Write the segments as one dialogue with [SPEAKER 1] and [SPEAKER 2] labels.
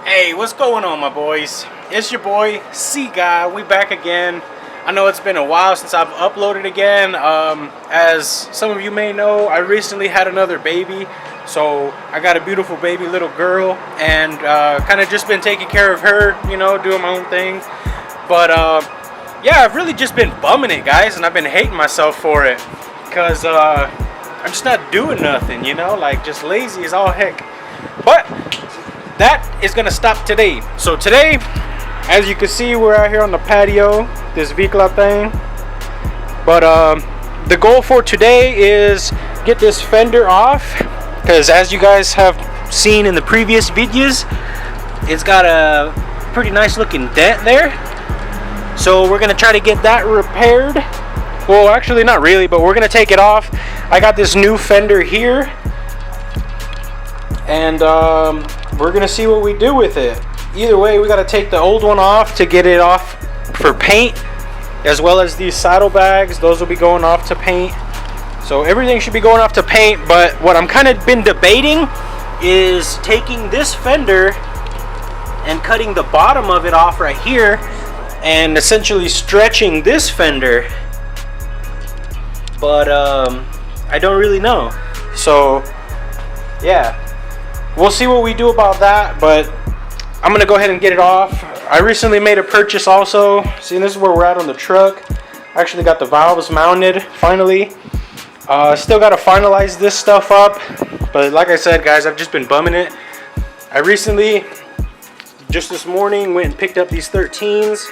[SPEAKER 1] Hey, what's going on, my boys? It's your boy C Guy. We back again. I know it's been a while since I've uploaded again. As some of you may know, I recently had another baby, so I got a beautiful baby little girl, and kind of just been taking care of her, you know, doing my own thing. But yeah, I've really just been bumming it, guys, and I've been hating myself for it because I'm just not doing nothing, you know, like just lazy as all heck. But that is gonna stop today. So today, as you can see, we're out here on the patio, this Vicla thing. But the goal for today is get this fender off, because as you guys have seen in the previous videos, it's got a pretty nice looking dent there. So we're gonna try to get that repaired. Well, actually not really, but we're gonna take it off. I got this new fender here, and we're gonna see what we do with it. Either way, we gotta take the old one off to get it off for paint, as well as these saddlebags. Those will be going off to paint. So everything should be going off to paint. But what I'm kind of been debating is taking this fender and cutting the bottom of it off right here, and essentially stretching this fender. But I don't really know. So yeah, we'll see what we do about that, but I'm gonna go ahead and get it off. I recently made a purchase also. See, this is where we're at on the truck. I actually got the valves mounted finally. Still gotta finalize this stuff up, but like I said, guys, I've just been bumming it. I recently, just this morning, went and picked up these 13s.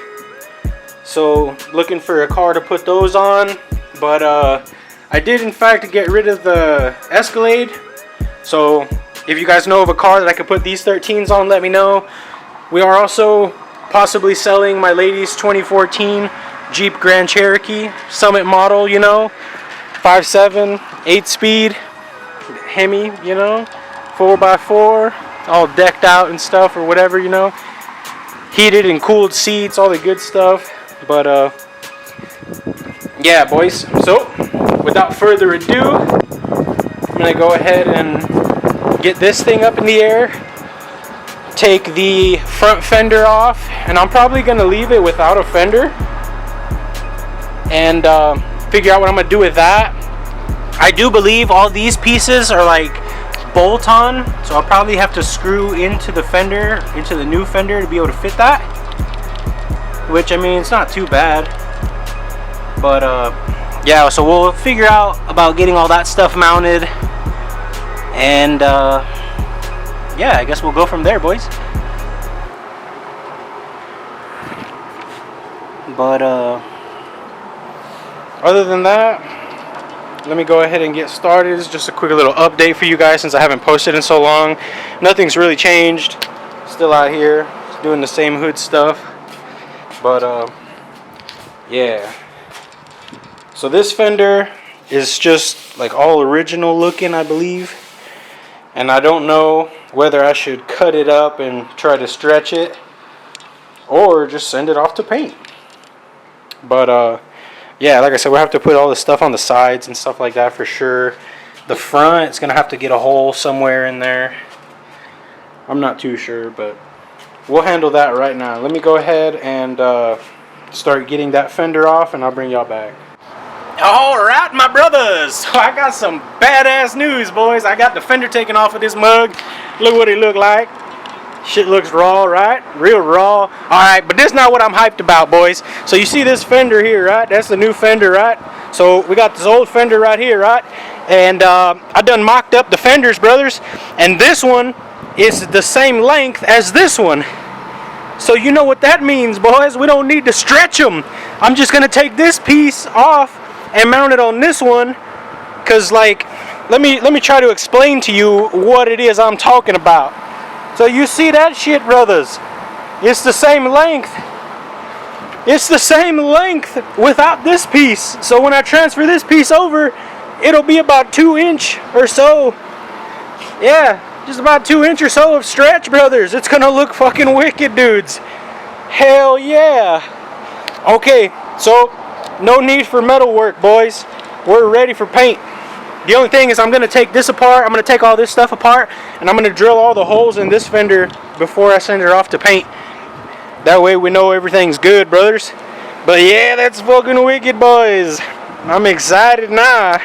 [SPEAKER 1] So looking for a car to put those on, but I did in fact get rid of the Escalade. So if you guys know of a car that I could put these 13s on, let me know. We are also possibly selling my lady's 2014 Jeep Grand Cherokee Summit model, you know, 5.7, 8-speed Hemi, you know, 4x4, all decked out and stuff or whatever, you know, heated and cooled seats, all the good stuff. But yeah, boys, so without further ado, I'm gonna go ahead and get this thing up in the air, take the front fender off, and I'm probably gonna leave it without a fender and figure out what I'm gonna do with that. I do believe all these pieces are like bolt on, so I'll probably have to screw into the fender, into the new fender, to be able to fit that, which, I mean, it's not too bad. But yeah, so we'll figure out about getting all that stuff mounted, and yeah, I guess we'll go from there, boys. But other than that, let me go ahead and get started. It's just a quick little update for you guys since I haven't posted in so long. Nothing's really changed. Still out here doing the same hood stuff. But yeah. So this fender is just like all original looking, I believe. And I don't know whether I should cut it up and try to stretch it or just send it off to paint. But yeah, like I said, we'll have to put all the stuff on the sides and stuff like that for sure. The front, it's gonna have to get a hole somewhere in there. I'm not too sure, but we'll handle that right now. Let me go ahead and start getting that fender off, and I'll bring y'all back. Alright, my brothers, so I got some badass news, boys. I got the fender taken off of this mug. Look what it looked like. Shit looks raw, right? Real raw. Alright, but this is not what I'm hyped about, boys. So you see this fender here, right? That's the new fender, right? So we got this old fender right here, right? And I done mocked up the fenders, brothers. And this one is the same length as this one. So you know what that means, boys. We don't need to stretch them. I'm just going to take this piece off and mount it on this one, because, like, let me try to explain to you what it is I'm talking about. So you see that shit, brothers? It's the same length. It's the same length without this piece. So when I transfer this piece over, it'll be about 2 inch or so. Yeah, just about 2 inch or so of stretch, brothers. It's gonna look fucking wicked, dudes. Hell yeah. Okay, so no need for metal work, boys. We're ready for paint. The only thing is I'm going to take this apart. I'm going to take all this stuff apart, and I'm going to drill all the holes in this fender before I send it off to paint. That way we know everything's good, brothers. But yeah, that's fucking wicked, boys. I'm excited now.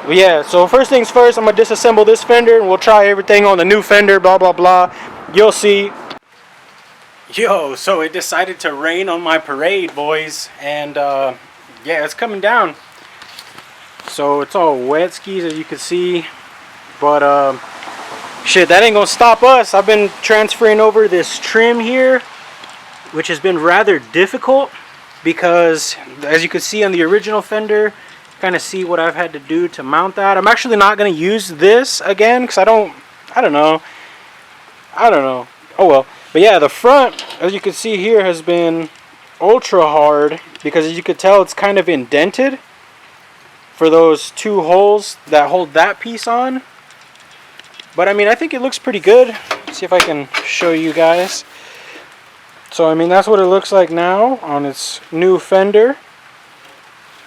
[SPEAKER 1] But yeah, so first things first, I'm going to disassemble this fender, and we'll try everything on the new fender, blah, blah, blah. You'll see. Yo, so it decided to rain on my parade, boys. And yeah, it's coming down. So it's all wet skis, as you can see. But shit, that ain't gonna stop us. I've been transferring over this trim here, which has been rather difficult because, as you can see on the original fender, kind of see what I've had to do to mount that. I'm actually not gonna use this again because I don't know. Oh well. But yeah, the front, as you can see here, has been ultra hard because, as you can tell, it's kind of indented for those two holes that hold that piece on. But I mean, I think it looks pretty good. Let's see if I can show you guys. So I mean, that's what it looks like now on its new fender.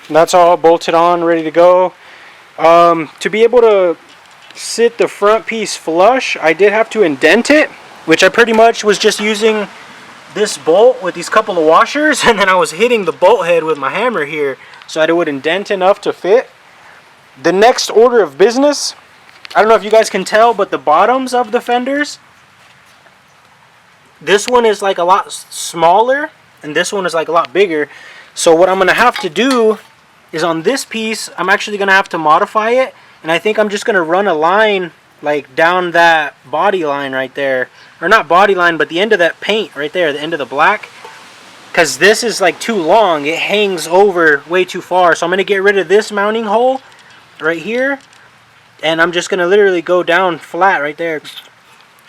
[SPEAKER 1] And that's all bolted on, ready to go. To be able to sit the front piece flush, I did have to indent it, which I pretty much was just using this bolt with these couple of washers, and then I was hitting the bolt head with my hammer here so that it would indent enough to fit. The next order of business, I don't know if you guys can tell, but the bottoms of the fenders, this one is like a lot smaller and this one is like a lot bigger. So what I'm going to have to do is, on this piece, I'm actually going to have to modify it, and I think I'm just going to run a line like down that body line right there, or not body line, but the end of that paint right there, the end of the black, because this is like too long. It hangs over way too far. So I'm going to get rid of this mounting hole right here, and I'm just going to literally go down flat right there,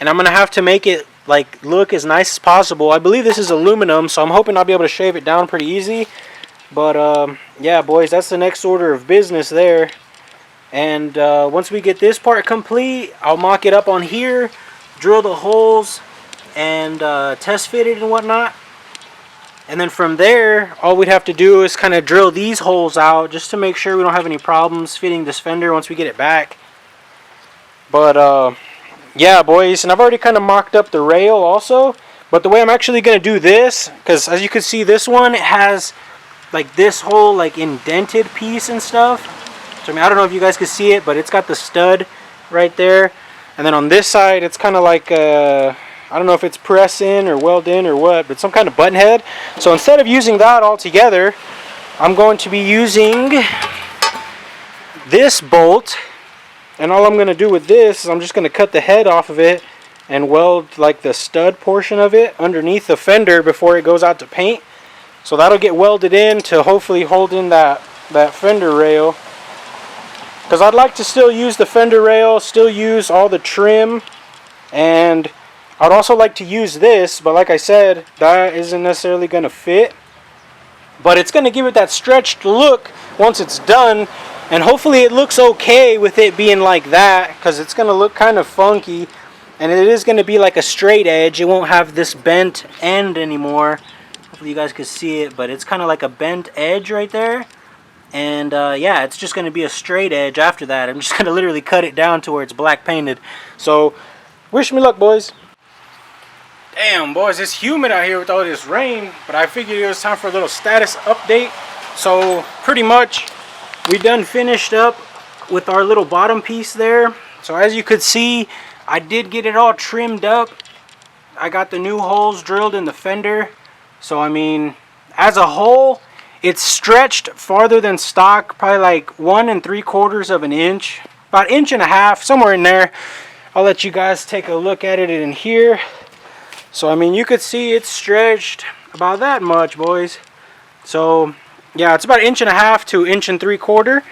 [SPEAKER 1] and I'm going to have to make it like look as nice as possible. I believe this is aluminum, so I'm hoping I'll be able to shave it down pretty easy. But yeah, boys, that's the next order of business there. And once we get this part complete, I'll mock it up on here, drill the holes, and test fit it and whatnot. And then from there, all we'd have to do is kind of drill these holes out just to make sure we don't have any problems fitting this fender once we get it back. But yeah, boys, and I've already kind of mocked up the rail also. But the way I'm actually going to do this, because as you can see, this one, it has like this whole like indented piece and stuff. So I mean, I don't know if you guys can see it, but it's got the stud right there. And then on this side, it's kind of like I don't know if it's press in or weld in or what, but some kind of button head. So instead of using that all together, I'm going to be using this bolt. And all I'm going to do with this is I'm just going to cut the head off of it and weld like the stud portion of it underneath the fender before it goes out to paint. So that'll get welded in to hopefully hold in that fender rail. Because I'd like to still use the fender rail, still use all the trim, and I'd also like to use this, but like I said, that isn't necessarily going to fit. But it's going to give it that stretched look once it's done, and hopefully it looks okay with it being like that, because it's going to look kind of funky, and it is going to be like a straight edge. It won't have this bent end anymore. Hopefully you guys can see it, but it's kind of like a bent edge right there. And yeah, it's just going to be a straight edge after that. I'm just going to literally cut it down to where it's black painted. So, wish me luck, boys. Damn, boys, it's humid out here with all this rain, but I figured it was time for a little status update. So, pretty much, we done finished up with our little bottom piece there. So, as you could see, I did get it all trimmed up. I got the new holes drilled in the fender. So, I mean, as a whole, it's stretched farther than stock, probably like 1 3/4 of an inch, about 1.5 inches, somewhere in there. I'll let you guys take a look at it in here. So I mean, you could see it's stretched about that much, boys. So yeah, it's about 1.5 to 1 3/4 inches.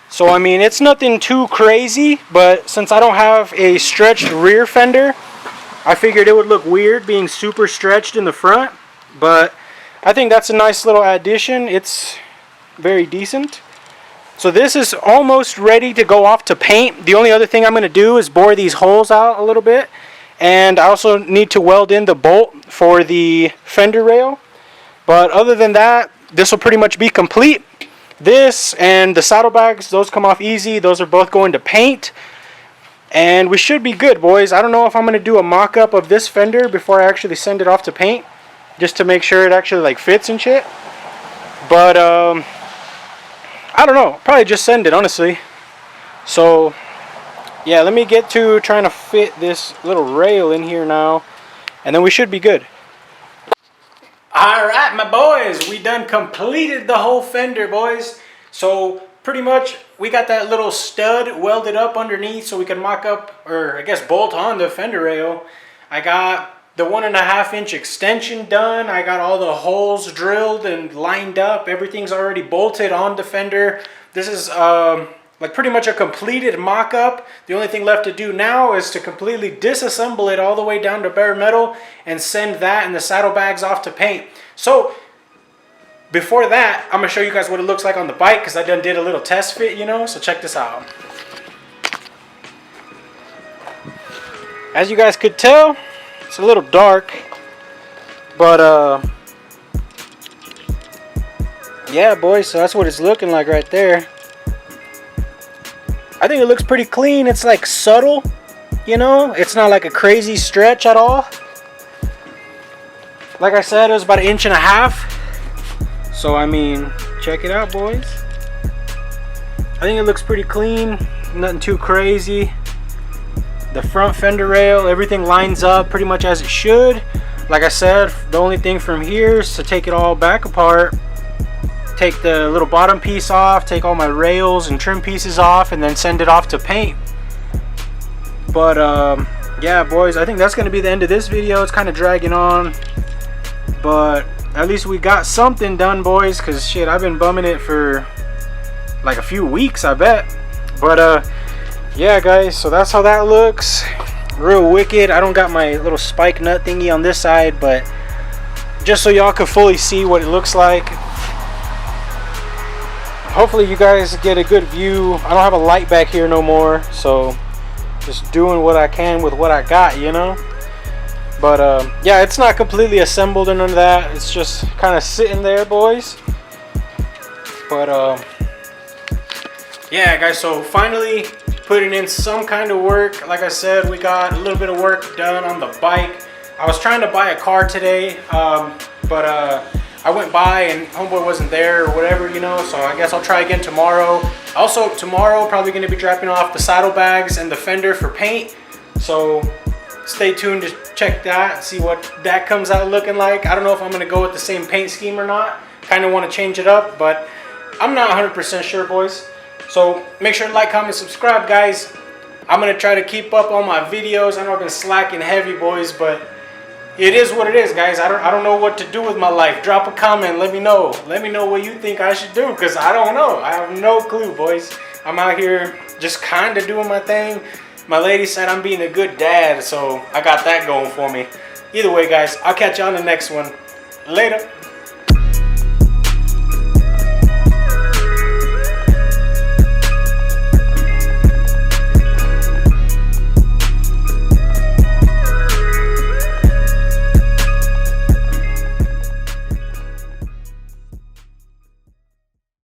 [SPEAKER 1] So I mean, it's nothing too crazy, but since I don't have a stretched rear fender, I figured it would look weird being super stretched in the front. But I think that's a nice little addition. It's very decent. So this is almost ready to go off to paint. The only other thing I'm going to do is bore these holes out a little bit. And I also need to weld in the bolt for the fender rail. But other than that, this will pretty much be complete. This and the saddlebags, those come off easy. Those are both going to paint. And we should be good, boys. I don't know if I'm going to do a mock-up of this fender before I actually send it off to paint, just to make sure it actually like fits and shit. But I don't know, probably just send it, honestly. So yeah, let me get to trying to fit this little rail in here now, and then we should be good. Alright, my boys, we done completed the whole fender, boys. So pretty much we got that little stud welded up underneath so we can mock up, or I guess bolt on the fender rail. I got the 1.5 inch extension done. I got all the holes drilled and lined up. Everything's already bolted on the fender. This is like pretty much a completed mock-up. The only thing left to do now is to completely disassemble it all the way down to bare metal and send that and the saddlebags off to paint. So before that, I'm gonna show you guys what it looks like on the bike, because I done did a little test fit, you know, so check this out. As you guys could tell, it's a little dark, but yeah, boys, so that's what it's looking like right there. I think it looks pretty clean. It's like subtle, you know, it's not like a crazy stretch at all. Like I said, it was about 1.5 inches. So I mean, check it out, boys. I think it looks pretty clean, nothing too crazy. The front fender rail, everything lines up pretty much as it should. Like I said, the only thing from here is to take it all back apart, take the little bottom piece off, take all my rails and trim pieces off, and then send it off to paint. But yeah, boys, I think that's going to be the end of this video. It's kind of dragging on, but at least we got something done, boys, because shit, I've been bumming it for like a few weeks, I bet. But yeah, guys, so that's how that looks. Real wicked. I don't got my little spike nut thingy on this side, but just so y'all can fully see what it looks like. Hopefully you guys get a good view. I don't have a light back here no more, so just doing what I can with what I got, you know. But yeah, it's not completely assembled or none of that. It's just kind of sitting there, boys. But yeah, guys, so finally putting in some kind of work. Like I said, we got a little bit of work done on the bike. I was trying to buy a car today, but I went by and homeboy wasn't there or whatever, you know, so I guess I'll try again tomorrow. Also tomorrow, probably going to be dropping off the saddlebags and the fender for paint, so stay tuned to check that, see what that comes out looking like. I don't know if I'm going to go with the same paint scheme or not. Kind of want to change it up, but I'm not 100% sure, boys. So make sure to like, comment, subscribe, guys. I'm going to try to keep up on my videos. I know I've been slacking heavy, boys, but it is what it is, guys. I don't know what to do with my life. Drop a comment. Let me know. Let me know what you think I should do, because I don't know. I have no clue, boys. I'm out here just kind of doing my thing. My lady said I'm being a good dad, so I got that going for me. Either way, guys, I'll catch you on the next one. Later.